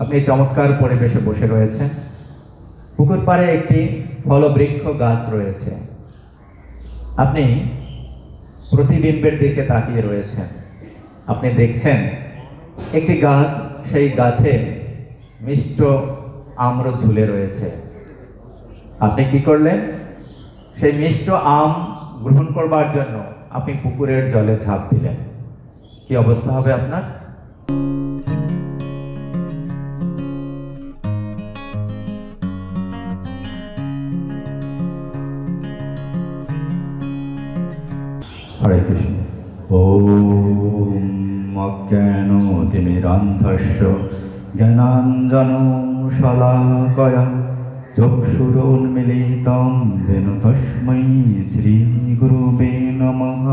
আপনি চমৎকার পরিবেশে বসে রয়েছেন। পুকুর পাড়ে একটি ফলবৃক্ষ গাছ রয়েছে। আপনি প্রতিবিম্বের দিকে তাকিয়ে রয়েছেন। আপনি দেখছেন একটি গাছ, সেই গাছে মিষ্ট আম্র ঝুলে রয়েছে। আপনি কি করলেন? সেই মিষ্ট আম গ্রহণ করবার জন্য আপনি পুকুরের জলে ঝাঁপ দিলেন। কি অবস্থা হবে আপনার? হরে কৃষ্ণ। ওম অজ্ঞানতিমিরান্ধস্য জ্ঞানাঞ্জনশলাকয়া চক্ষুরোন্মিলিतं येन তস্मै শ্রীগুরুবে নমঃ।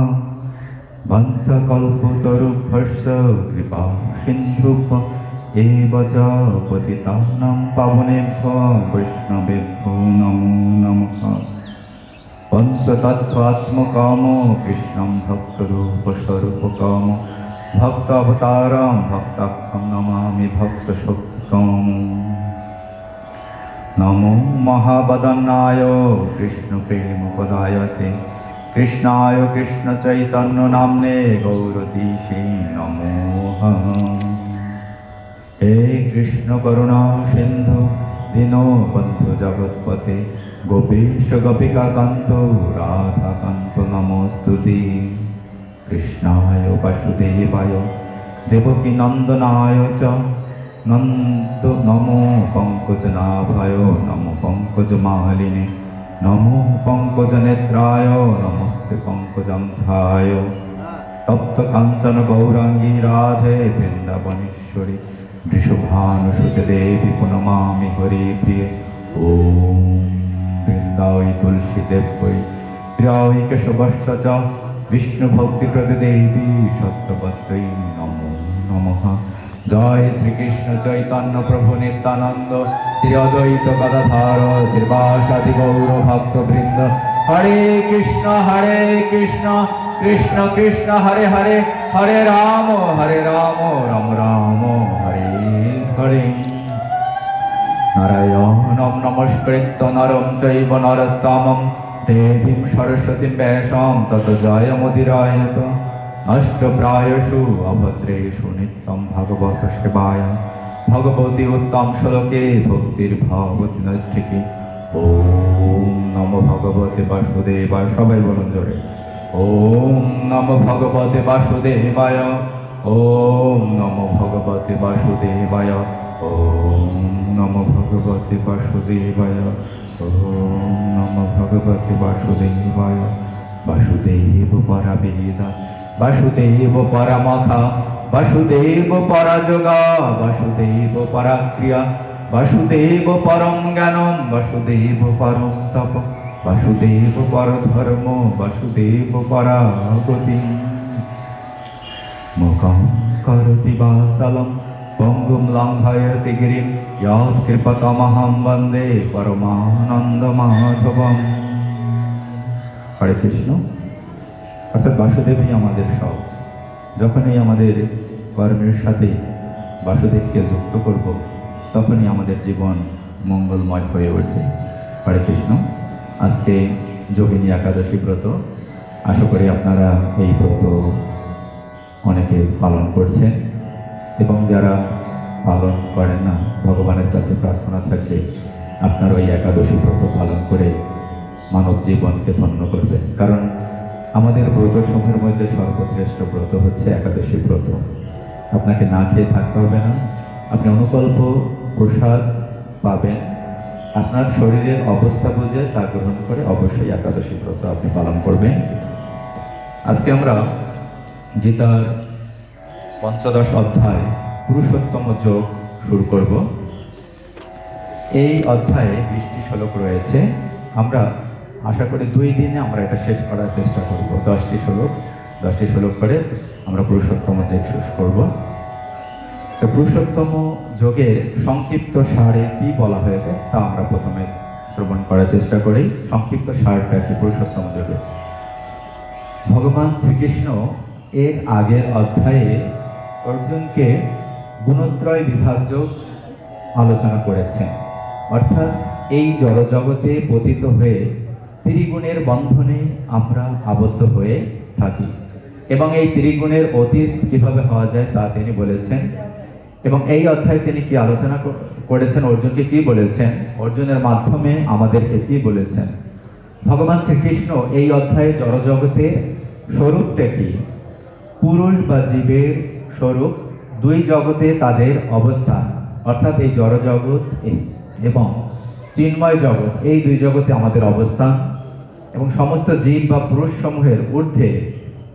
বাঞ্ছাকল্পতরুভ্যশ্চ কৃপা সিন্ধুভ্য এব চ পতিতানাং পাবনেভ্যো বৈষ্ণবেভ্যো নমো নমঃ। পঞ্চতত্ত্বাত্মকাম কৃষ্ণং ভক্তরূপস্বরূপকাম ভক্তাবতারং ভক্তাখ্যং নমামি ভক্তশক্তিকাম। নমো মহাবদন্নায় কৃষ্ণপ্রেমপদায়তে কৃষ্ণায় কৃষ্ণচৈতন্য নাম্নে গৌরতীশে নমঃ। হে কৃষ্ণ করুণা সিন্ধু দীনবন্ধু জগৎপতে গোপীশ গোপিকাকান্ত রাধাকান্ত নমস্তুতে। কৃষ্ণায় বাসুদেবায় দেবকী নন্দনায় চ নমো পঙ্কজনাভায় নমো পঙ্কজমালিনে নমো পঙ্কজনেত্রায় নমস্তে পঙ্কজান্ধায়। তপ্ত কাঞ্চন গৌরাঙ্গী রাধে বৃন্দাবনেশ্বরী বৃষভানুসুতে দেবী প্রণমামি হরি প্রিয়ে। ওম বৃন্দাবৈ তুলসী দেবৈ প্রিয়ায় কেশবশ্চ চ বিষ্ণু ভক্তিপ্রদে দেবী সত্যবত্তৈ নমো নমঃ। জয় শ্রীকৃষ্ণ চৈতন্য প্রভু নিত্যানন্দ শ্রী অদ্বৈত গদাধর শ্রীবাসাদি গৌর ভক্তবৃন্দ। হরে কৃষ্ণ কৃষ্ণ কৃষ্ণ হরে হরে হরে রাম রাম রাম হরে হরে। নারায়ণং নমস্কৃত্য নরং চৈব নরোত্তমং দেবীং সরস্বতীং ব্যাসং ততো জয়মুদীরয়েত। নষ্টপ্রায়সু অভদ্রেষু নিত্যং ভগবত সেবায় ভগবতী উত্তম শ্লোকে ভক্তির্ভবতি নৈষ্ঠিকী। ওম নমো ভগবতে বাসুদেবায়। সবাই বলুন জোরে। ওম নমো ভগবতে বাসুদেবায়। ওম নমো ভগবতে বাসুদেবায়। ওম নমো ভগবতে বাসুদেবায়। ওম নমো ভগবতে বাসুদেবায়। বাসুদেব পরা বেদা বাসুদেব পরমখা বাসুদেব পরযোগা বাসুদেব পরাক্রিয়া বাসুদেব পরম জ্ঞানম বাসুদেব পরম তপ বাসুদেব পরধর্ম বাসুদেব পরাগতি। মুখং করোতি বাচালম পঙ্গুম লঙ্ঘয়তি গিরিম যৎকৃপতমহং বন্দে পরমানন্দ মাধবম। হরে কৃষ্ণ। অর্থাৎ বাসুদেবই আমাদের সব। যখনই আমাদের কর্মের সাথে বাসুদেবকে যুক্ত করব, তখনই আমাদের জীবন মঙ্গলময় হয়ে ওঠে। হরে কৃষ্ণ। আজকে যোগিনী একাদশী ব্রত। আশা করি আপনারা এই ব্রত অনেকে পালন করছেন, এবং যারা পালন করেন না, ভগবানের কাছে প্রার্থনা থাকে আপনারা ওই একাদশী ব্রত পালন করে মানব জীবনকে ধন্য করবেন। কারণ আমাদের ব্রত সমূহের মধ্যে সর্বশ্রেষ্ঠ ব্রত হচ্ছে একাদশী ব্রত। আপনাকে না খেয়ে থাকতে হবে না, আপনি অনুকল্প প্রসাদ পাবেন। আপনার শরীরের অবস্থা বুঝে তা গ্রহণ করে অবশ্যই একাদশী ব্রত আপনি পালন করবেন। আজকে আমরা গীতার ৫ম অধ্যায় পুরুষোত্তম যোগ শুরু করব। এই অধ্যায়ে 20টি শ্লোক রয়েছে। আমরা আশা করি 2 দিনে আমরা এটা শেষ করার চেষ্টা করব। 10টি শ্লোক করে আমরা পুরুষোত্তম যোগ শেষ করব। তো পুরুষোত্তম যোগের সংক্ষিপ্ত সারে কি বলা হয়েছে তা আমরা প্রথমে শ্রবণ করার চেষ্টা করি। সংক্ষিপ্ত সারটা কি পুরুষোত্তম যোগে? ভগবান শ্রীকৃষ্ণ এর আগের অধ্যায়ে অর্জুনকে গুণত্রয় বিভাজ্য আলোচনা করেছেন। অর্থাৎ এই জড়জগতে পতিত হয়ে ত্রিগুণের বন্ধনে আমরা আবদ্ধ হয়ে থাকি এবং এই ত্রিগুণের অতীত কিভাবে হওয়া যায় তা তিনি বলেছেন। এবং এই অধ্যায়ে তিনি কি আলোচনা করেছেন, অর্জুনকে কি বলেছেন, অর্জুনের মাধ্যমে আমাদেরকে কি বলেছেন। ভগবান শ্রীকৃষ্ণ এই অধ্যায়ে জড়জগতের স্বরূপটা কি, পুরুষ বা জীবের স্বরূপ, দুই জগতে তাদের অবস্থান, অর্থাৎ এই জড়জগৎ এবং চিন্ময় জগৎ, এই দুই জগতে আমাদের অবস্থান এবং সমস্ত জীব বা পুরুষ সমূহের ঊর্ধ্বে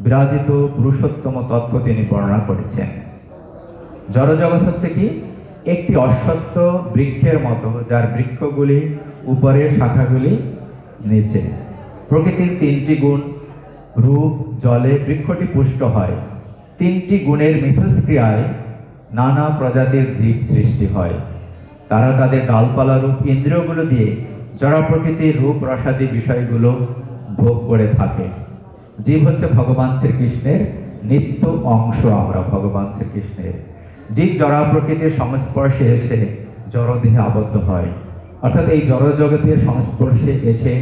বিরাজিত পুরুষোত্তম তত্ত্ব তিনি বর্ণনা করেছেন। জড়জগৎ হচ্ছে কি, একটি অশ্বত্থ বৃক্ষের মতো, যার বৃক্ষগুলি উপরের শাখাগুলি নিচে। প্রকৃতির তিনটি গুণ, রূপ, জলে বৃক্ষটি পুষ্ট হয়। তিনটি গুণের মিথস্ক্রিয়ায় নানা প্রজাতির জীব সৃষ্টি হয়। তারা তাদের ডালপালা রূপ ইন্দ্রিয়গুলো দিয়ে জড় প্রকৃতির রূপ রসাদি বিষয়গুলো ভোগ করে থাকে। জীব হচ্ছে ভগবান শ্রীকৃষ্ণের নিত্য অংশ। আমরা ভগবান শ্রীকৃষ্ণের জীব জড় প্রকৃতির সংস্পর্শে এসে জড়দেহে আবদ্ধ হয়। অর্থাৎ এই জড়জগতের সংস্পর্শে এসে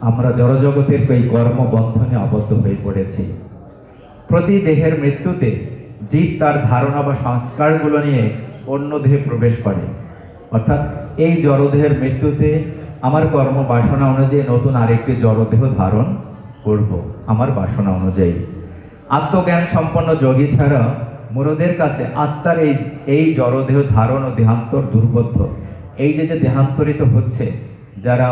আমরা জড়জগতের এই কর্মবন্ধনে আবদ্ধ হয়ে পড়েছি। প্রতি দেহের মৃত্যুতে জীব তার ধারণা বা সংস্কারগুলো নিয়ে অন্য দেহে প্রবেশ করে। অর্থাৎ এই জড়দেহের মৃত্যুতে আমার কর্ম বাসনা অনুযায়ী নতুন আরেকটি জড়দেহ ধারণ করব আমার বাসনা অনুযায়ী। আত্মজ্ঞান সম্পন্ন যোগী ছাড়া মুরদের কাছে আত্মার এই জড়দেহ ধারণ ও দেহান্তর দুর্বোধ্য। এই যে দেহান্তরিত হচ্ছে, যারা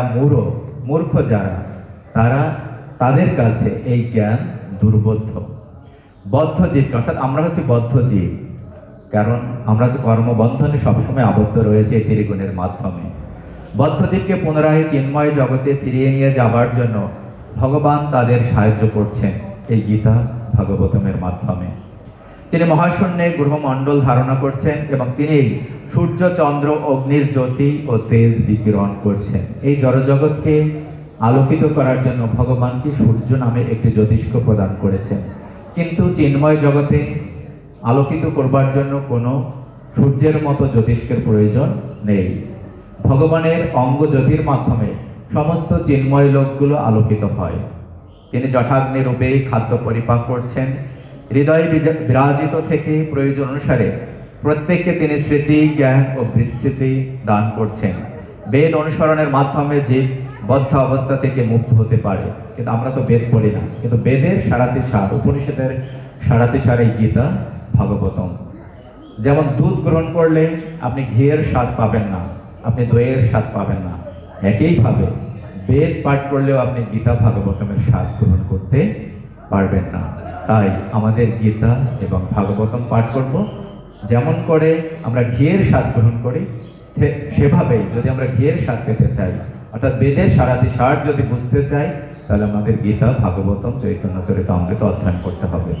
মূর্খ যারা, তাদের কাছে এই জ্ঞান দুর্বোধ্য। বদ্ধ জীব, অর্থাৎ আমরা হচ্ছে বদ্ধ জীব, কারণ আমরা যে কর্মবন্ধনে সবসময় আবদ্ধ রয়েছে এই ত্রিগুণের মাধ্যমে। বদ্ধ জীবকে পুনরায় চিন্ময় জগতে ফিরিয়ে নিয়ে যাবার জন্য ভগবান তাদের সাহায্য করছেন এই গীতা ভাগবতমের মাধ্যমে। তিনি মহাশূন্যে গ্রহমণ্ডল ধারণা করছেন এবং তিনি সূর্য, চন্দ্র, অগ্নির জ্যোতি ও তেজ বিকিরণ করছেন। এই জড়জগৎকে আলোকিত করার জন্য ভগবান কি সূর্য নামে একটি জ্যোতিষ্ক প্রদান করেছেন, কিন্তু চিন্ময় জগতে আলোকিত করবার জন্য কোনো সূর্যের মতো জ্যোতিষ্কের প্রয়োজন নেই। ভগবানের অঙ্গ জ্যোতির মাধ্যমে সমস্ত চিন্ময় লোকগুলো আলোকিত হয়। তিনি যথাগ্নি রূপে খাদ্য পরিপাক করছেন। হৃদয়ে বিরাজিত থেকে প্রয়োজন অনুসারে প্রত্যেককে তিনি স্মৃতি, জ্ঞান ও বিস্মৃতি দান করছেন। বেদ অনুসরণের মাধ্যমে জীব বদ্ধ অবস্থা থেকে মুক্ত হতে পারে। কিন্তু আমরা তো বেদ পড়ি না, কিন্তু বেদের সারাতি সার, উপনিষদের সারাতি সার এই গীতা ভাগবতম। যেমন দুধ গ্রহণ করলে আপনি ঘিয়ের স্বাদ পাবেন না, আপনি দইয়ের স্বাদ পাবেন না, একইভাবে বেদ পাঠ করলেও আপনি গীতা ভাগবতমের স্বাদ গ্রহণ করতে পারবেন না। তাই আমাদের গীতা এবং ভাগবতম পাঠ করব। যেমন করে আমরা ঘিয়ের স্বাদ গ্রহণ করি, সেভাবেই যদি আমরা ঘিয়ের স্বাদ পেতে চাই, অর্থাৎ বেদের সারাতি সার যদি বুঝতে চাই, তাহলে আমাদের গীতা, ভাগবতম, চৈতন্য চরিতামৃত অধ্যয়ন করতে হবে।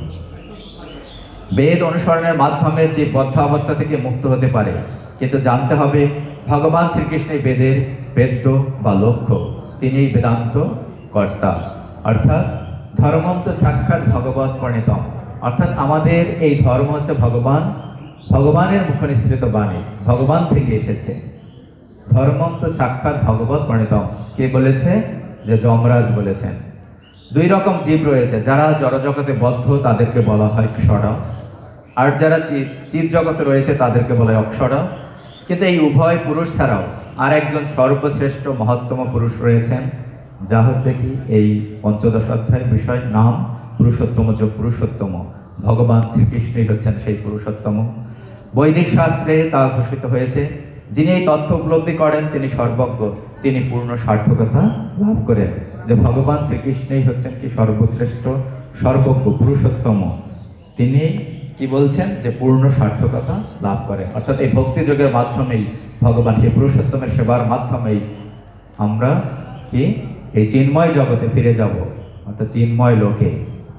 বেদ অনুসরণের মাধ্যমে যে বদ্ধ অবস্থা থেকে মুক্ত হতে পারে, কিন্তু জানতে হবে ভগবান শ্রীকৃষ্ণই বেদের বেদ্য বা লক্ষ্য, তিনি বেদান্ত কর্তা। অর্থাৎ ধর্মন্ত সাক্ষাৎ ভগবৎ প্রণীতম, অর্থাৎ আমাদের এই ধর্ম হচ্ছে ভগবানের মুখ নিঃসৃত বাণী, ভগবান থেকে এসেছে। ধর্মন্ত সাক্ষাৎ ভগবৎ প্রণীতম কে বলেছে? যে যমরাজ বলেছেন। দুই রকম জীব রয়েছে, যারা জড়জগতে বদ্ধ তাদেরকে বলা হয় ক্ষরা, আর যারা চিৎ জগতে রয়েছে তাদেরকে বলা হয় অক্ষরা। কিন্তু এই উভয় পুরুষ ছাড়াও আর একজন সর্বশ্রেষ্ঠ মহত্তম পুরুষ রয়েছেন, যা হচ্ছে কি এই পঞ্চদশ অধ্যায়ের বিষয়, নাম পুরুষোত্তম। যোগ পুরুষোত্তম ভগবান শ্রীকৃষ্ণই হচ্ছেন সেই পুরুষোত্তম। বৈদিক শাস্ত্রে তা ঘোষিত হয়েছে, যিনি এই তথ্য উপলব্ধি করেন তিনি সর্বজ্ঞ, তিনি পূর্ণ সার্থকতা লাভ করেন। যে ভগবান শ্রীকৃষ্ণই হচ্ছেন কি সর্বশ্রেষ্ঠ, সর্বজ্ঞ, পুরুষোত্তম। তিনি কি বলছেন? যে পূর্ণ সার্থকতা লাভ করেন। অর্থাৎ এই ভক্তিযোগের মাধ্যমেই ভগবান সেই পুরুষোত্তমের সেবার মাধ্যমেই আমরা কি এই চিন্ময় জগতে ফিরে যাব, অর্থাৎ চিন্ময় লোকে।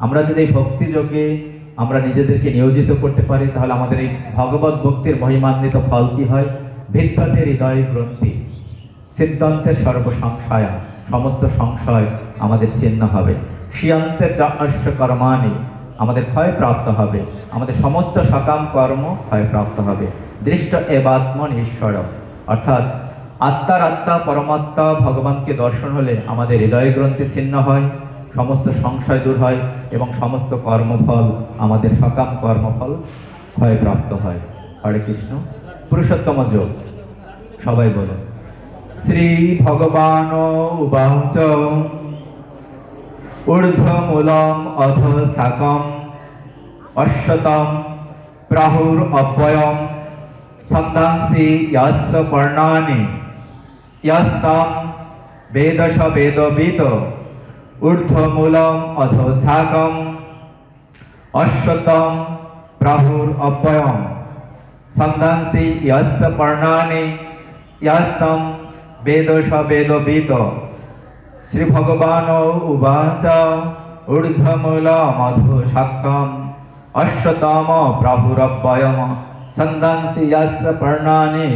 আমরা যদি এই ভক্তিযোগে আমরা নিজেদেরকে নিয়োজিত করতে পারি, তাহলে আমাদের এই ভগবত ভক্তির মহিমান্বিত ফল কি হয়? ভিত্ততে হৃদয় গ্রন্থি সিদ্ধান্তে সর্বসংশয়, সমস্ত সংশয় আমাদের ছিন্ন হবে। শিয়ান্তে চাশ্য কর্মাণি, আমাদের ক্ষয় প্রাপ্ত হবে, আমাদের সমস্ত সকাম কর্ম ক্ষয় প্রাপ্ত হবে। দৃষ্ট এবাত্মন ঈশ্বর, অর্থাৎ আত্মার আত্মা পরমাত্মা ভগবানকে দর্শন হলে আমাদের হৃদয় গ্রন্থি ছিন্ন হয়, সমস্ত সংশয় দূর হয় এবং সমস্ত কর্মফল, আমাদের সকাম কর্মফল ক্ষয়প্রাপ্ত হয়। হরে কৃষ্ণ। পুরুষোত্তম যোগ, সবাই বলুন। শ্রী ভগবান উবাচ ঊর্ধ্বমূলম অধ শাকম অশ্বতম প্রাহুর অব্যয়ম ছন্দাংসি ইয়াস্য পর্ণানি ইয়াস্তাম বেদশ বেদবিদ ঊর্ধ্বমূলম অধ শাকম অশ্বতম প্রাহুর অব্যয়ম ছন্দাংসি ইয়াস্য পর্ণানি ইয়াস্তাম বেদশ বেদবিদ। শ্রী ভগবান উবাচ ঊর্ধ্বমূলম অধ শাকম অশ্বতম প্রাহুরব্যয়ম ছন্দাংসি ইয়াস্য পর্ণানি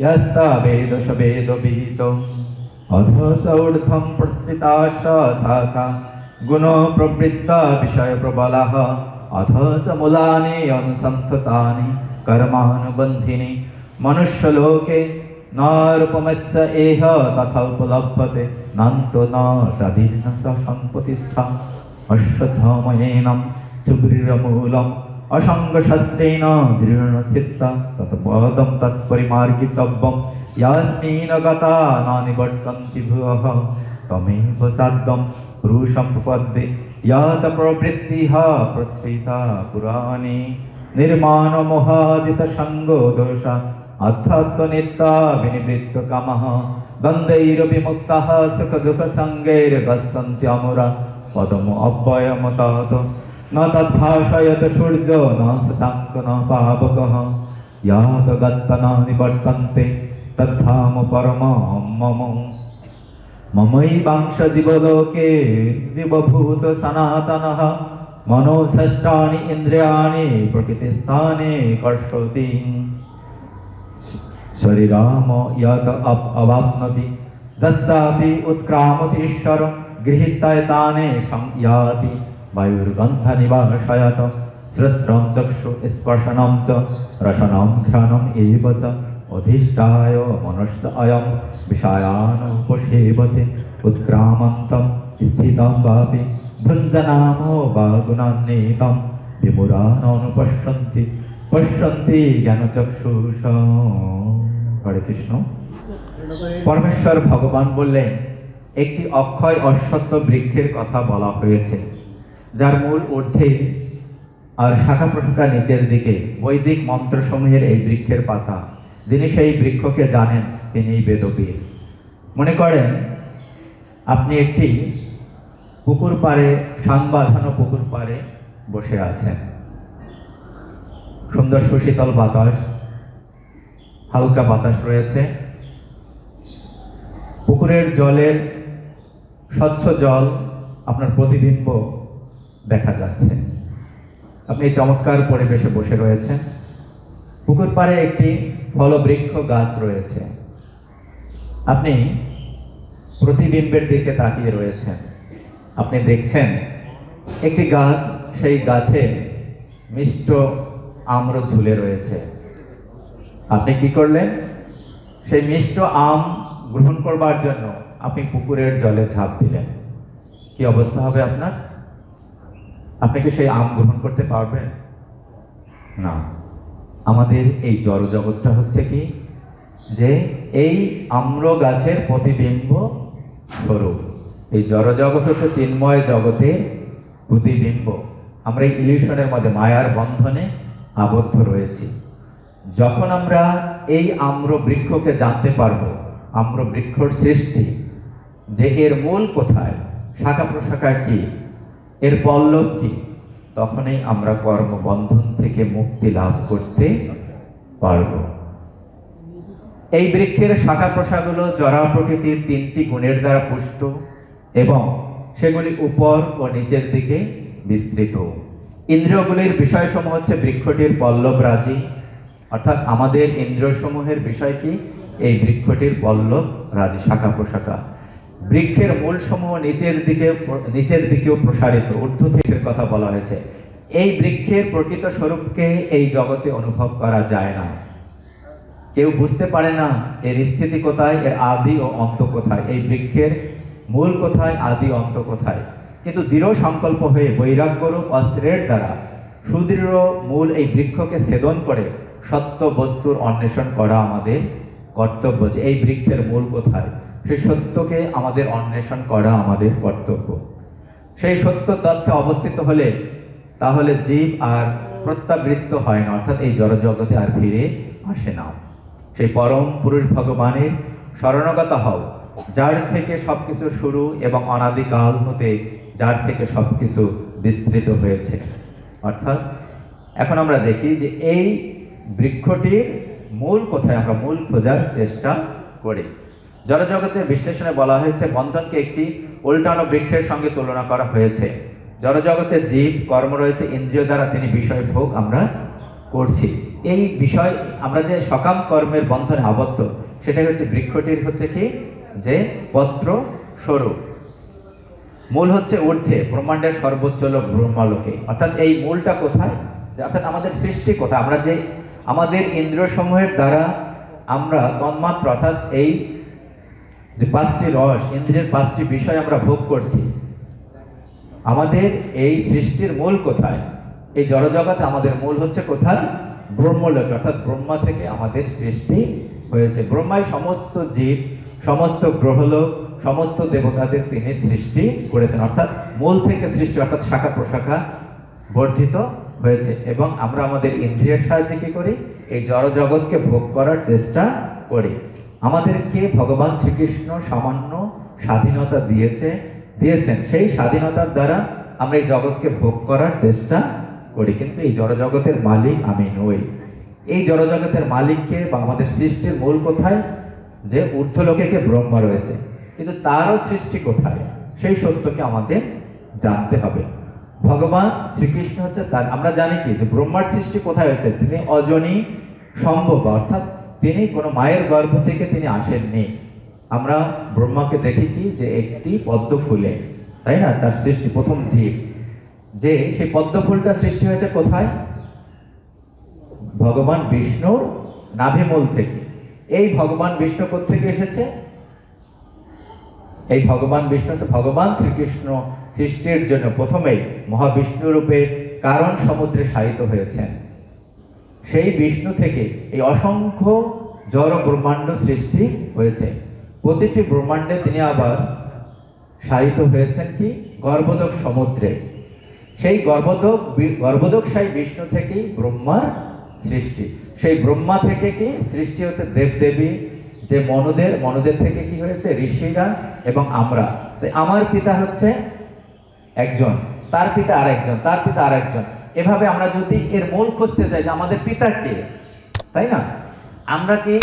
यस्त वेदश वेदविद अधस ऊर्ध्वं प्रसृताश्च शाखा गुणो प्रवृत्त विषय प्रबलः अधस मूलानि अनुसंततानि कर्मानुबन्धिनि मनुष्यलोके नारूपमस्य एह तथा उपलभ्यते नान्तो न चादीर्न च सम्प्रतिष्ठा अश्वत्थामयेनं सुग्रीवमूलम् असंगशस्त्रेण दृढचित्ता तत्पदं तत्परिमार्गितव्यं यस्मिन् गता न निवर्तन्ति भुवः तमेव चाद्यं पुरुषं प्रपद्ये यत् प्रवृत्तिः प्रसृता पुराणे निर्माणमोहाजितसङ्गो दोष अध्यात्मनित्या विनिवृत्तकामः द्वन्द्वैर्विमुक्तः सुखदुःखसङ्गैर्गच्छन्त्यमुरा पदम् अव्ययम् तत् न तद्भाषयत सूर्यो न शशाङ्क न पावकः यात गत्वा न निवर्तन्ते तद्धाम परमं मम ममैवांश जीवलोके जीवभूत सनातनः मनोषष्ठानि इन्द्रियाणि प्रकृतिस्थाने कर्षति शरीराम यत् अवाप्नोति यच्चापि उत्क्रामति ईश्वरं गृहीत्वा संयाति वायुर्गन्धनिवासयत श्रोत्रं चक्षु स्पर्शनं च रसनं घ्राणम् एव च अधिष्ठाय मनस्य अयं विषयानुपसेवते उत्क्रामन्तं स्थितं वापि भुञ्जनामो वा गुणान्वितं विमुराननुपश्यन्ति पश्यन्ति ज्ञानचक्षुषा। हरे कृष्ण। परमेश्वर भगवान बोलें একটি অক্ষয় অশ্বত্থ বৃক্ষের কথা বলা হয়েছে, যার মূল ঊর্ধ্বে আর শাখা প্রশাখা নিচের দিকে বৈদিক মন্ত্রসমূহের এই বৃক্ষের পাতা। যিনি সেই বৃক্ষকে জানেন তিনি বেদবীর। মনে করেন আপনি একটি পুকুর পাড়ে, শান বাঁধানো পুকুর পাড়ে বসে আছেন। সুন্দর সুশীতল বাতাস, হালকা বাতাস রয়েছে। পুকুরের জলের স্বচ্ছ জল, আপনার প্রতিবিম্ব দেখা যাচ্ছে। আপনি চমৎকার পরিবেশে বসে রয়েছেন। পুকুর পাড়ে একটি ফলবৃক্ষ গাছ রয়েছে। আপনি প্রতিবিম্বের দিকে তাকিয়ে রয়েছেন। আপনি দেখছেন একটি গাছ, সেই গাছে মিষ্ট আম্র ঝুলে রয়েছে। আপনি কি করলেন? সেই মিষ্ট আম গ্রহণ করবার জন্য আপনি পুকুরের জলে ঝাঁপ দিলেন। কি অবস্থা হবে আপনার? আপনি কি সেই আম গ্রহণ করতে পারবেন? না। আমাদের এই জড় জগৎটা হচ্ছে কি, যে এই আম্র গাছের প্রতিবিম্ব স্বরূপ। এই জড় জগৎ হচ্ছে চিন্ময় জগতের প্রতিবিম্ব। আমরা এই ইলিউশনের মধ্যে, মায়ার বন্ধনে আবদ্ধ রয়েছি। যখন আমরা এই আম্র বৃক্ষকে জানতে পারবো, আম্র বৃক্ষর সৃষ্টি, যে এর মূল কোথায়, শাখা প্রশাখা কি, এর পল্লব কি, তখনই আমরা কর্মবন্ধন থেকে মুক্তি লাভ করতে পারব। এই বৃক্ষের শাখা প্রশাখাগুলো জড়া প্রকৃতির তিনটি গুণের দ্বারা পুষ্ট এবং সেগুলি উপর ও নিচের দিকে বিস্তৃত। ইন্দ্রিয়গুলির বিষয়সমূহ হচ্ছে বৃক্ষটির পল্লব রাজি, অর্থাৎ আমাদের ইন্দ্রিয়সমূহের বিষয় কি, এই বৃক্ষটির পল্লব রাজি শাখা প্রশাখা। বৃক্ষের মূল সমূহ নিচের দিকেও প্রসারিত, ঊর্ধ্ব থেকে কথা বলা হয়েছে। এই বৃক্ষের প্রকৃত স্বরূপকে এই জগতে অনুভব করা যায় না। কেউ বুঝতে পারে না এর স্থিতি কোথায়, এর আদি ও অন্ত কোথায়, এই বৃক্ষের মূল কোথায়, আদি অন্ত কোথায়। কিন্তু দৃঢ় সংকল্প হয়ে বৈরাগ্যরূপ অস্ত্রের দ্বারা সুদৃঢ় মূল এই বৃক্ষকে ছেদন করে সত্য বস্তুর অন্বেষণ করা আমাদের কর্তব্য। যে এই বৃক্ষের মূল কোথায়, সেই সত্যকে আমাদের অন্বেষণ করা আমাদের কর্তব্য। সেই সত্য তথ্যে অবস্থিত হলে তাহলে জীব আর প্রত্যাবৃত্ত হয় না, অর্থাৎ এই জড়জগতে আর ফিরে আসে না। সেই পরম পুরুষ ভগবানের শরণাগত হও, যার থেকে সবকিছু শুরু এবং অনাদিকাল হতে যার থেকে সবকিছু বিস্তৃত হয়েছে। অর্থাৎ এখন আমরা দেখি যে এই বৃক্ষটির মূল কোথায়, আমরা মূল খোঁজার চেষ্টা করি। জড়জগতের বিশ্লেষণে বলা হয়েছে বন্ধনকে একটি উল্টানো বৃক্ষের সঙ্গে তুলনা করা হয়েছে। জড়জগতের জীব কর্ম রয়েছে ইন্দ্রিয় দ্বারা, তিনি বিষয় ভোগ আমরা করছি। এই বিষয় আমরা যে সকাম কর্মের বন্ধনে আবদ্ধ, সেটাই হচ্ছে বৃক্ষটির হচ্ছে কি যে পত্র স্বরূপ। মূল হচ্ছে ঊর্ধ্বে, ব্রহ্মাণ্ডের সর্বোচ্চ লোক ব্রহ্মলোকে। অর্থাৎ এই মূলটা কোথায়, অর্থাৎ আমাদের সৃষ্টি কোথায়, আমরা যে আমাদের ইন্দ্রিয় সমূহের দ্বারা আমরা তন্মাত্র, অর্থাৎ এই যে পাঁচটি রস, ইন্দ্রিয়ের পাঁচটি বিষয় আমরা ভোগ করছি, আমাদের এই সৃষ্টির মূল কোথায়? এই জড়জগতে আমাদের মূল হচ্ছে কোথায়? ব্রহ্মলোকে, অর্থাৎ ব্রহ্মা থেকে আমাদের সৃষ্টি হয়েছে। ব্রহ্মাই সমস্ত জীব, সমস্ত গ্রহলোক, সমস্ত দেবতাদের তিনি সৃষ্টি করেছেন। অর্থাৎ মূল থেকে সৃষ্টি, অর্থাৎ শাখা প্রশাখা বর্ধিত হয়েছে। এবং আমরা আমাদের ইন্দ্রিয়ের সাহায্যে কি করি? এই জড়জগৎকে ভোগ করার চেষ্টা করি। আমাদেরকে ভগবান শ্রীকৃষ্ণ সামান্য স্বাধীনতা দিয়েছেন। সেই স্বাধীনতার দ্বারা আমরা এই জগৎকে ভোগ করার চেষ্টা করি। কিন্তু এই জড়জগতের মালিক আমি নই। এই জড়জগতের মালিককে বা আমাদের সৃষ্টির মূল কোথায়? যে ঊর্ধ্বলোকে ব্রহ্মা রয়েছে, কিন্তু তারও সৃষ্টি কোথায়? সেই সত্যকে আমাদের জানতে হবে। ভগবান শ্রীকৃষ্ণ হচ্ছে তার, আমরা জানি কি যে ব্রহ্মার সৃষ্টি কোথায় হয়েছে? তিনি অজনী সম্ভব, অর্থাৎ তিনি কোনো মায়ের গর্ভ থেকে তিনি আসেননি। আমরা ব্রহ্মাকে দেখি কি যে একটি পদ্ম ফুলে, তাই না? তার সৃষ্টি, প্রথম জীব যে সেই পদ্ম ফুলটা সৃষ্টি হয়েছে কোথায়? ভগবান বিষ্ণুর নাভিমূল থেকে। এই ভগবান বিষ্ণু কোথেকে এসেছে? এই ভগবান বিষ্ণু ভগবান শ্রীকৃষ্ণ সৃষ্টির জন্য প্রথমেই মহাবিষ্ণু রূপে কারণ সমুদ্রে শায়িত হয়েছেন। সেই বিষ্ণু থেকে এই অসংখ্য জড় ব্রহ্মাণ্ড সৃষ্টি হয়েছে। প্রতিটি ব্রহ্মাণ্ডে তিনি আবার শায়িত হয়েছেন কি? গর্ভোদক সমুদ্রে। সেই গর্ভোদকশায়ী বিষ্ণু থেকেই ব্রহ্মার সৃষ্টি। সেই ব্রহ্মা থেকে কি সৃষ্টি হচ্ছে? দেবদেবী, যে মনুদের থেকে কি হয়েছে? ঋষিরা এবং আমরা। তাই আমার পিতা হচ্ছে একজন, তার পিতা আরেকজন, তার পিতা আরেকজন। এভাবে আমরা যদি এর মূল খুঁজতে চাই যে আমাদের পিতা কে, তাই না? আমরা কি,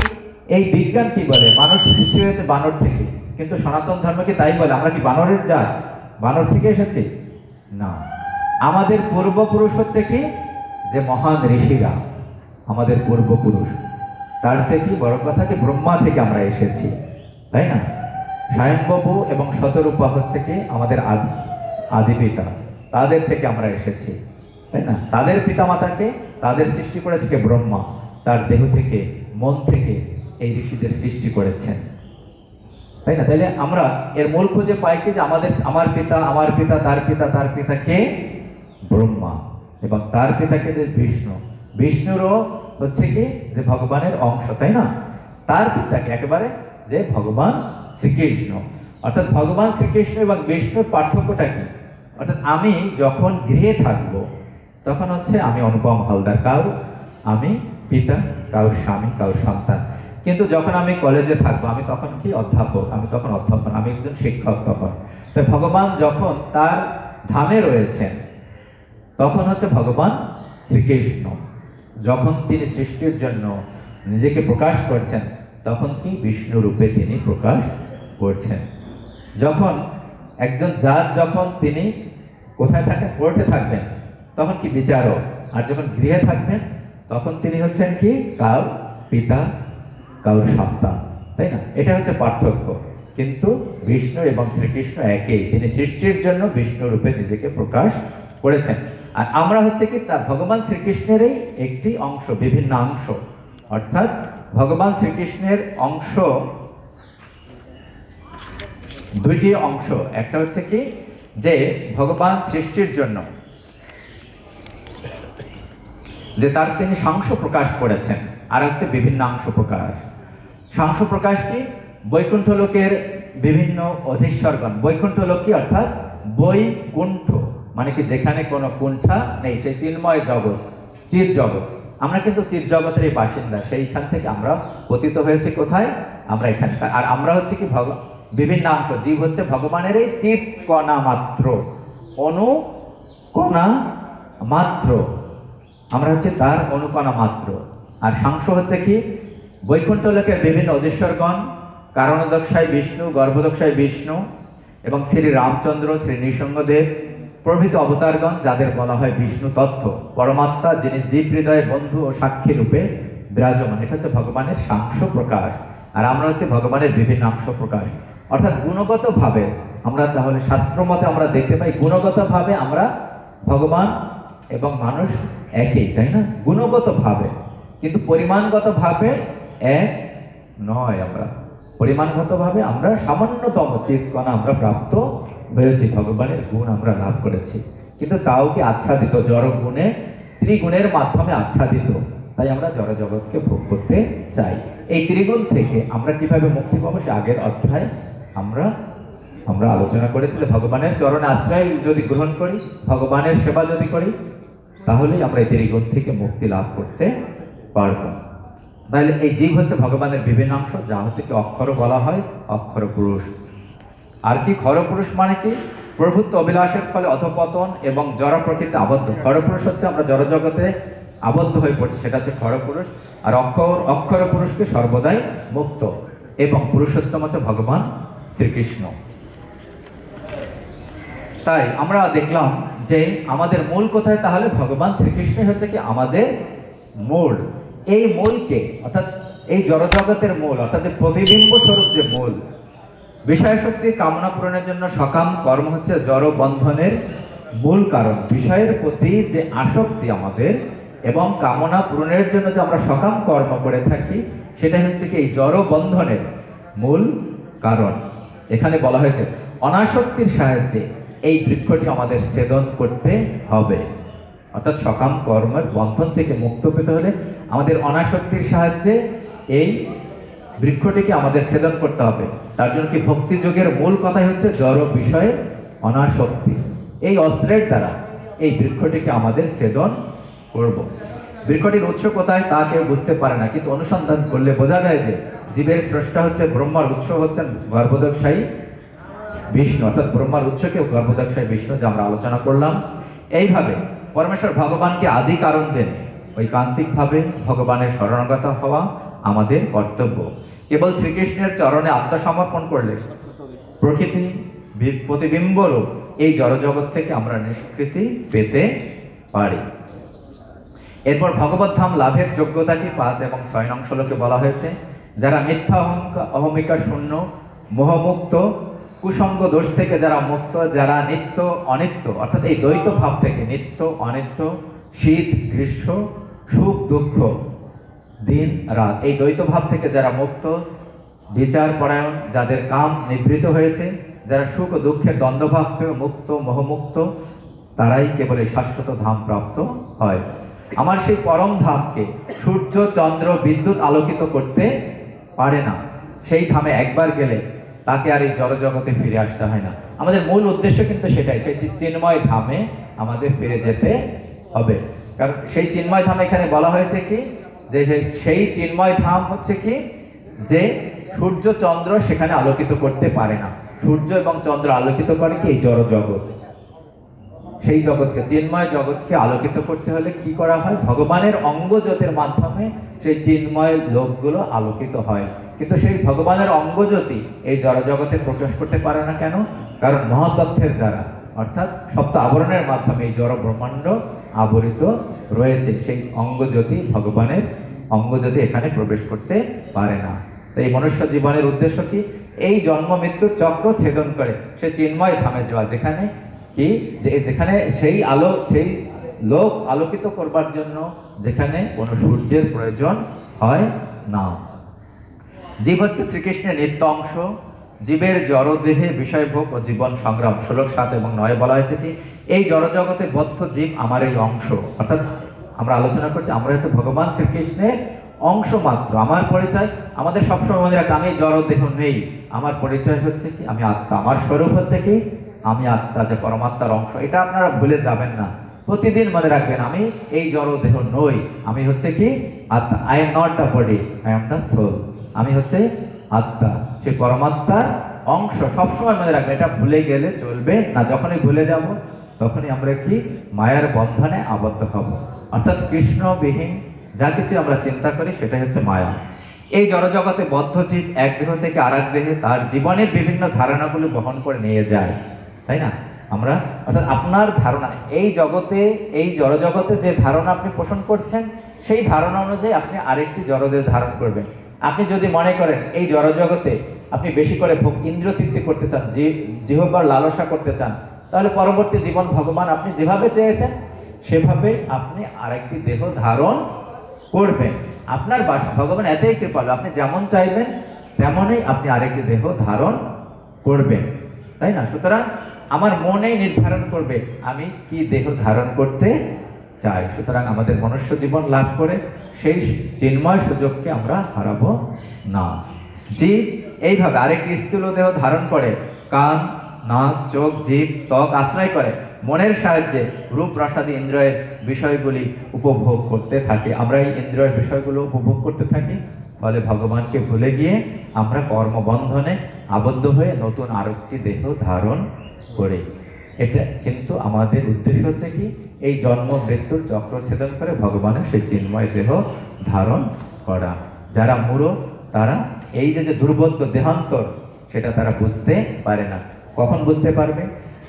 এই বিজ্ঞান কি বলে মানুষ সৃষ্টি হয়েছে বানর থেকে, কিন্তু সনাতন ধর্ম কি তাই বলে? আমরা কি বানরের জাত, বানর থেকে এসেছি? না, আমাদের পূর্বপুরুষ হচ্ছে কি যে মহান ঋষিরা, আমাদের পূর্বপুরুষ। তার চেয়ে কি বড় কথা কি ব্রহ্মা থেকে আমরা এসেছি, তাই না? স্বয়ংবাবু এবং শতরূপা হচ্ছে কি আমাদের আদি পিতা, তাদের থেকে আমরা এসেছি, তাই না? তাদের পিতামাতাকে, তাদের সৃষ্টি করেছে কে? ব্রহ্মা। তার দেহ থেকে, মন থেকে এই ঋষিদের সৃষ্টি করেছেন, তাই না? তাইলে আমরা এর মূল খুঁজে পাই কি যে আমার পিতা, আমার পিতা, তার পিতা, তার পিতা কে? ব্রহ্মা। এবং তার পিতাকে যে বিষ্ণু, বিষ্ণুরও হচ্ছে কি যে ভগবানের অংশ, তাই না? তার পিতাকে একেবারে যে ভগবান শ্রীকৃষ্ণ। অর্থাৎ ভগবান শ্রীকৃষ্ণ এবং বিষ্ণুর পার্থক্যটা কি? অর্থাৎ আমি যখন গৃহে থাকবো তখন হচ্ছে আমি অনুপম হালদার, আমি পিতা, কারোর স্বামী, কারোর সন্তান। কিন্তু যখন আমি কলেজে থাকবো আমি তখন কি? অধ্যাপক, আমি তখন অধ্যাপক, আমি একজন শিক্ষক তখন। তাই ভগবান যখন তার ধামে রয়েছেন তখন হচ্ছে ভগবান শ্রীকৃষ্ণ। যখন তিনি সৃষ্টির জন্য নিজেকে প্রকাশ করছেন তখন কি? বিষ্ণু রূপে তিনি প্রকাশ করছেন। যখন একজন জাত, যখন তিনি কোথায় থাকেন? কোর্টে থাকবেন, তখন কি? বিচারক। আর যখন গৃহে থাকবেন তখন তিনি হচ্ছেন কি? কারোর পিতা, কারোর সন্তান, তাই না? এটা হচ্ছে পার্থক্য। কিন্তু বিষ্ণু এবং শ্রীকৃষ্ণ একই, তিনি সৃষ্টির জন্য বিষ্ণু রূপে নিজেকে প্রকাশ করেছেন। আর আমরা হচ্ছে কি তার ভগবান শ্রীকৃষ্ণেরই একটি অংশ, বিভিন্ন অংশ। অর্থাৎ ভগবান শ্রীকৃষ্ণের অংশ দুইটি অংশ, একটা হচ্ছে কি যে ভগবান সৃষ্টির জন্য যে তার তিনি সাংস প্রকাশ করেছেন, আর হচ্ছে বিভিন্ন অংশ প্রকাশ। সাংস প্রকাশ কি? বৈকুণ্ঠ লোকের বিভিন্ন অধীশ্বরগণ। বৈকুণ্ঠ লোক কি? অর্থাৎ বৈকুণ্ঠ মানে কি যেখানে কোনো কুণ্ঠা নেই, সেই চিন্ময় জগৎ, চিৎ জগৎ। আমরা কিন্তু চিৎ জগতেরই বাসিন্দা, সেইখান থেকে আমরা পতিত হয়েছে কোথায়? আমরা এখানকার। আর আমরা হচ্ছে কি বিভিন্ন অংশ। জীব হচ্ছে ভগবানের এই চিৎ কণা মাত্র, অনু কণা মাত্র, আমরা হচ্ছে তার অনুকণা মাত্র। আর সাংস হচ্ছে কি? বৈকুণ্ঠ লোকের বিভিন্ন অধীশ্বরগণ, কারণোদকশায় বিষ্ণু, গর্ভোদকশায় বিষ্ণু এবং শ্রী রামচন্দ্র, শ্রী নৃসিংহদেব প্রভৃতি অবতারগণ, যাদের বলা হয় বিষ্ণু তত্ত্ব, পরমাত্মা, যিনি জীব হৃদয়ে বন্ধু ও সাক্ষী রূপে বিরাজমান। এটা হচ্ছে ভগবানের সাংস প্রকাশ। আর আমরা হচ্ছে ভগবানের বিভিন্ন অংশ প্রকাশ। অর্থাৎ গুণগতভাবে আমরা, তাহলে শাস্ত্র মতে আমরা দেখতে পাই গুণগতভাবে আমরা ভগবান এবং মানুষ একই, তাই না? গুণগতভাবে, কিন্তু পরিমাণগতভাবে এক নয়। আমরা পরিমাণগতভাবে আমরা সামান্যতম চিৎকণা আমরা প্রাপ্ত হয়েছি, ভগবানের গুণ আমরা লাভ করেছি, কিন্তু তাও কি আচ্ছাদিত, জড় গুণে, ত্রিগুণের মাধ্যমে আচ্ছাদিত। তাই আমরা জড় জগৎকে ভোগ করতে চাই। এই ত্রিগুণ থেকে আমরা কিভাবে মুক্তি পাবো সে আগের অধ্যায় আমরা আলোচনা করেছি যে ভগবানের চরণে আশ্রয় যদি গ্রহণ করি, ভগবানের সেবা যদি করি, তাহলেই আমরা এই ত্রিগুণ থেকে মুক্তি লাভ করতে পারবো। তাহলে এই জীব হচ্ছে ভগবানের বিভিন্ন অংশ, যা হচ্ছে কি অক্ষর বলা হয়, অক্ষর পুরুষ। আর কি খর পুরুষ মানে কি? প্রভুত্ব অভিলাষের ফলে অধপতন এবং জড় প্রকৃতি আবদ্ধ। খর পুরুষ হচ্ছে আমরা জড় জগতে আবদ্ধ হয়ে পড়ছি, সেটা হচ্ছে খর পুরুষ। আর অক্ষর পুরুষকে সর্বদাই মুক্ত, এবং পুরুষোত্তম হচ্ছে ভগবান শ্রীকৃষ্ণ। তাই আমরা দেখলাম যে আমাদের মূল কোথায়? তাহলে ভগবান শ্রীকৃষ্ণ হচ্ছে কি আমাদের মূল। এই মূলকে, অর্থাৎ এই জড়জগতের মূল, অর্থাৎ যে প্রতিবিম্ব স্বরূপ যে মূল, বিষয় শক্তি কামনা পূরণের জন্য সকাম কর্ম হচ্ছে জড় বন্ধনের মূল কারণ। বিষয়ের প্রতি যে আসক্তি আমাদের এবং কামনা পূরণের জন্য যে আমরা সকাম কর্ম করে থাকি, সেটাই হচ্ছে কি এই জড় বন্ধনের মূল কারণ। এখানে বলা হয়েছে অনাসক্তির সাহায্যে এই বৃক্ষটি আমাদের ছেদন করতে হবে। অর্থাৎ সকাম কর্মের বন্ধন থেকে মুক্ত পেতে হলে আমাদের অনাসক্তির সাহায্যে এই বৃক্ষটিকে আমাদের ছেদন করতে হবে। তার জন্য কি ভক্তি যোগের মূল কথাই হচ্ছে জড় বিষয়ে অনাসক্তি। এই অস্ত্রের দ্বারা এই বৃক্ষটিকে আমাদের ছেদন করব। বৃক্ষটির উৎস কোথায় তা কেউ বুঝতে পারে না, কিন্তু অনুসন্ধান করলে বোঝা যায় যে জীবের স্রষ্টা হচ্ছে ব্রহ্মার উৎস হচ্ছেন গর্ভোদকশায়ী বিষ্ণু, অর্থাৎ ব্রহ্মার উৎসকে গর্ভোদকশায়ী বিষ্ণু, যা আমরা আলোচনা করলাম। এইভাবে পরমেশ্বর ভগবানকে আদি কারণ জেনে ঐকান্তিকভাবে ভগবানের শরণাগত হওয়া আমাদের কর্তব্য। কেবল শ্রীকৃষ্ণের চরণে আত্মসমর্পণ করলে প্রকৃতি প্রতিবিম্বরূপ এই জড়জগৎ থেকে আমরা নিষ্কৃতি পেতে পারি। এরপর ভগবত ধাম লাভের যোগ্যতা কি? 5 এবং 6 নং শ্লোকে বলা হয়েছে, যারা মিথ্যা অহমিকা শূন্য, মোহমুক্ত, কুসঙ্গ দোষ থেকে যারা মুক্ত, যারা নিত্য অনিত্য, অর্থাৎ এই দ্বৈত ভাব থেকে, নিত্য অনিত্য, শীত গ্রীষ্ম, সুখ দুঃখ, দিন রাত, এই দ্বৈত ভাব থেকে যারা মুক্ত, বিচার পরায়ণ, যাদের কাম নিবৃত হয়েছে, যারা সুখ ও দুঃখের দ্বন্দ্বভাব থেকে মুক্ত, মোহমুক্ত, তারাই কেবল এই শাশ্বত ধাম প্রাপ্ত হয়। আমার সেই পরম ধামকে সূর্য, চন্দ্র, বিদ্যুৎ আলোকিত করতে পারে না। সেই ধামে একবার গেলে তাকে আর এই জড়জগতে ফিরে আসতে হয় না। আমাদের মূল উদ্দেশ্য কিন্তু সেটাই, সেই চিন্ময় ধামে আমাদের ফিরে যেতে হবে। কারণ সেই চিন্ময় ধাম এখানে বলা হয়েছে কি, যে সেই চিন্ময় ধাম হচ্ছে কি, যে সূর্য চন্দ্র সেখানে আলোকিত করতে পারে না। সূর্য এবং চন্দ্র আলোকিত করে কি এই জড় জগৎ। সেই জগৎকে, চিন্ময় জগৎকে আলোকিত করতে হলে কি করা হয়? ভগবানের অঙ্গজ্যোতির মাধ্যমে সেই চিন্ময় লোকগুলো আলোকিত হয়। কিন্তু সেই ভগবানের অঙ্গজ্যোতি এই জড় জগতে প্রকাশ করতে পারে না। কেন? কারণ মহাতত্ত্বের দ্বারা, অর্থাৎ সপ্ত আবরণের মাধ্যমে এই জড় ব্রহ্মাণ্ড আবরিত রয়েছে। সেই অঙ্গজ্যোতি, ভগবানের অঙ্গজ্যোতি এখানে প্রবেশ করতে পারে না। তাই এই মনুষ্য জীবনের উদ্দেশ্য কি? এই জন্ম মৃত্যুর চক্র ছেদন করে সে চিন্ময় ধামে যাওয়া, যেখানে কি, যেখানে সেই আলো, সেই লোক আলোকিত করবার জন্য যেখানে কোনো সূর্যের প্রয়োজন হয় নাম। জীব হচ্ছে শ্রীকৃষ্ণের নিত্য অংশ। জীবের জড়দেহে বিষয়ভোগ ও জীবন সংগ্রাম 16, 7 এবং 9 বলা হয়েছে কি এই জড়জগতে বদ্ধ জীব আমার এই অংশ, অর্থাৎ আমরা আলোচনা করছি আমরা হচ্ছে ভগবান শ্রীকৃষ্ণের অংশ মাত্র। আমার পরিচয় আমাদের সবসময় মনে রাখতে, আমি জড়দেহ নেই, আমার পরিচয় হচ্ছে কি আমি আত্মা, আমার স্বরূপ হচ্ছে কি আমি আত্মা, যে পরমাত্মার অংশ। এটা আপনারা ভুলে যাবেন না, প্রতিদিন মনে রাখবেন আমি এই জড়দেহ নই, আমি হচ্ছে কি আত্মা। I am not the body, I am the soul. আমি হচ্ছে আত্মা, সে পরমাত্মার অংশ। সবসময় মনে রাখবেন, এটা ভুলে গেলে চলবে না। যখনই ভুলে যাব তখনই আমরা কি মায়ার বন্ধনে আবদ্ধ হব, অর্থাৎ কৃষ্ণবিহীন যা কিছু আমরা চিন্তা করি সেটাই হচ্ছে মায়া। এই জড়জগতে বদ্ধ জীব এক দেহ থেকে আর এক দেহে তার জীবনের বিভিন্ন ধারণাগুলো বহন করে নিয়ে যায়, তাই না? আমরা অর্থাৎ আপনার ধারণা এই জগতে, এই জড়জগতে যে ধারণা আপনি পোষণ করছেন সেই ধারণা অনুযায়ী আপনি আরেকটি জড়দেহ ধারণ করবেন। আপনি যদি মনে করেন এই জড়জগতে আপনি বেশি করে ভোগ ইন্দ্রিয় তৃপ্তি করতে চান, জিহ্বার লালসা করতে চান, তাহলে পরবর্তী জীবন ভগবান আপনি যেভাবে চেয়েছেন সেভাবে আপনি আরেকটি দেহ ধারণ করবেন। আপনার বাসা ভগবান এতই কৃপালু, আপনি যেমন চাইবেন তেমনই আপনি আরেকটি দেহ ধারণ করবেন, তাই না? সুতরাং আমার মনেই নির্ধারণ করবে আমি কি দেহ ধারণ করতে চাই। সুতরাং আমাদের মনুষ্য জীবন লাভ করে সেই চিন্ময় সুযোগকে আমরা হারাবো না। জীব এইভাবে আরেকটি স্থূল দেহ ধারণ করে, কান, নাক, চোখ, জিভ, ত্বক আশ্রয় করে মনের সাহায্যে রূপ রসাদি ইন্দ্রিয়ের বিষয়গুলি উপভোগ করতে থাকে। আমরা এই ইন্দ্রিয়ের বিষয়গুলো উপভোগ করতে থাকি, ফলে ভগবানকে ভুলে গিয়ে আমরা কর্মবন্ধনে আবদ্ধ হয়ে নতুন আরেকটি দেহ ধারণ করি। এটা কিন্তু আমাদের উদ্দেশ্য হচ্ছে কি এই জন্ম মৃত্যুর চক্র ছেদন করে ভগবানের সেই চিন্ময় দেহ ধারণ করা। যারা মূঢ় তারা এই যে দুর্বোধ্য দেহান্তর সেটা তারা বুঝতে পারে না। কখন বুঝতে পারবে?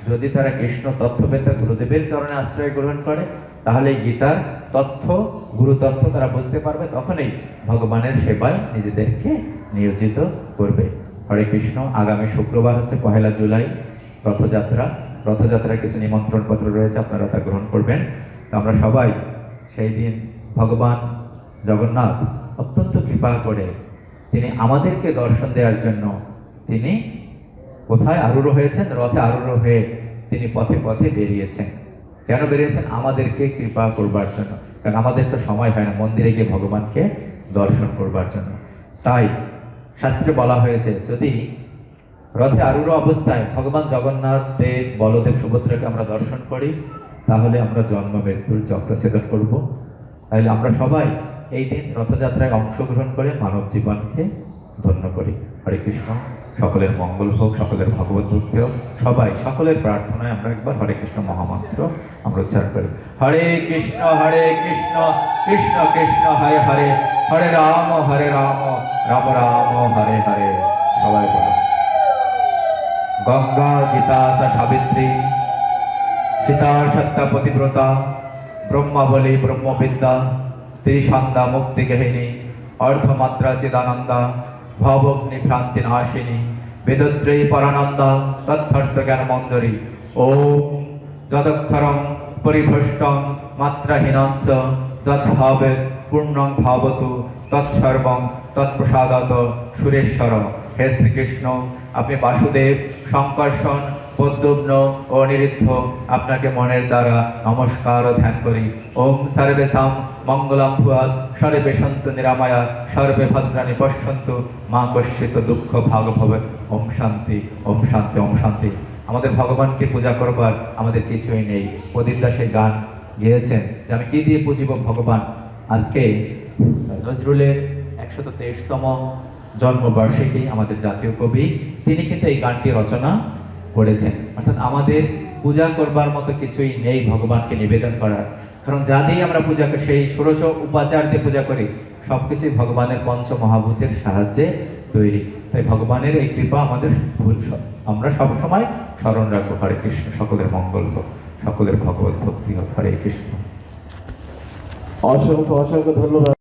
যদি তারা কৃষ্ণ তত্ত্ববেত্তা গুরুদেবের চরণে আশ্রয় গ্রহণ করে, তাহলে গীতার তথ্য, গুরু তথ্য তারা বুঝতে পারবে, তখনই ভগবানের সেবায় নিজেদেরকে নিয়োজিত করবে। হরে কৃষ্ণ। আগামী শুক্রবার হচ্ছে 1 জুলাই রথযাত্রা। রথযাত্রার কিছু নিমন্ত্রণ পত্র রয়েছে, আপনারা তা গ্রহণ করবেন। তো আমরা সবাই সেই দিন ভগবান জগন্নাথ অত্যন্ত কৃপা করে তিনি আমাদেরকে দর্শন দেওয়ার জন্য তিনি কোথায় আরূঢ় হয়েছেন? রথে আরূঢ় হয়ে তিনি পথে পথে বেরিয়েছেন। কেন বেরিয়েছেন? আমাদেরকে কৃপা করবার জন্য। কারণ আমাদের তো সময় হয় না মন্দিরে গিয়ে ভগবানকে দর্শন করবার জন্য। তাই শাস্ত্রে বলা হয়েছে যদি রথে আরূঢ় অবস্থায় ভগবান জগন্নাথ, দেব, বলদেব, সুভদ্রাকে আমরা দর্শন করি, তাহলে আমরা জন্ম মৃত্যুর চক্র ছেদন করব। তাহলে আমরা সবাই এই দিন রথযাত্রায় অংশগ্রহণ করে মানব জীবনকে ধন্য করি। হরে কৃষ্ণ। সকলের মঙ্গল হোক, সকলের ভগবত ভক্তি হোক। সবাই সকলের প্রার্থনায় আমরা একবার হরে কৃষ্ণ মহামন্ত্র আমরা উচ্চারণ করি। হরে কৃষ্ণ কৃষ্ণ কৃষ্ণ হরে হরে, হরে রাম রাম রাম হরে হরে। সবাই বলো গঙ্গা গীতা সাবিত্রী, সীতা সত্তা পতিব্রতা, ব্রহ্মাবলী ব্রহ্মবিদ্যা, ত্রিসন্ধ্যা মুক্তি গেহিনী, অর্ধমাত্রা চিদানন্দা, ভবগ্নি ভ্রান্তি নাশিনী, বেদত্রয়ী পরানন্দা, তৎথর্থ জ্ঞান মঞ্জরি। ওম যদক্ষরং পরিভ্রষ্টং মাত্রাহীনঞ্চ যদ্ভাবে পূর্ণং ভাবতু তৎসর্বং তৎপ্রসাদত সুরেশ্বর। হে শ্রীকৃষ্ণ, আপনি বাসুদেব, শঙ্কর্ষণ, পদ্মব্ন ও অনিরুদ্ধ, আপনাকে মনের দ্বারা নমস্কার ও ধ্যান করি। ওম সর্বেষাং মঙ্গলম ভূয়াৎ, সর্বে সন্তু নিরাময়া, সর্বে ভদ্রাণি পশ্যন্তু, মা কশ্চিৎ দুঃখ ভাগ ভবেৎ। ওম শান্তি, ওম শান্তি, ওম শান্তি। আমাদের ভগবানকে পূজা করবার আমাদের কিছুই নেই। প্রদীপদা সেই গান গেয়েছেন যে আমি কি দিয়ে পুজিব ভগবান। আজকে নজরুলের 123তম জন্মবার্ষিকী, আমাদের জাতীয় কবি, তিনি কিন্তু এই গানটি রচনা করেছেন। অর্থাৎ আমাদের পূজা করবার মতো কিছুই নেই ভগবানকে নিবেদন করার। কারণ যা দিয়ে আমরা পূজা করি, সেই ষোড়শ উপাচার দিয়ে পূজা করি, সবকিছুই ভগবানের পঞ্চ মহাভূতের সাহায্যে তৈরি। তাই ভগবানের এই কৃপা আমাদের আমরা সবসময় স্মরণ রাখবো। হরে কৃষ্ণ। সকলের মঙ্গল হোক, সকলের ভগবত ভক্তি হোক। হরে কৃষ্ণ। অসংখ্য অসংখ্য ধন্যবাদ।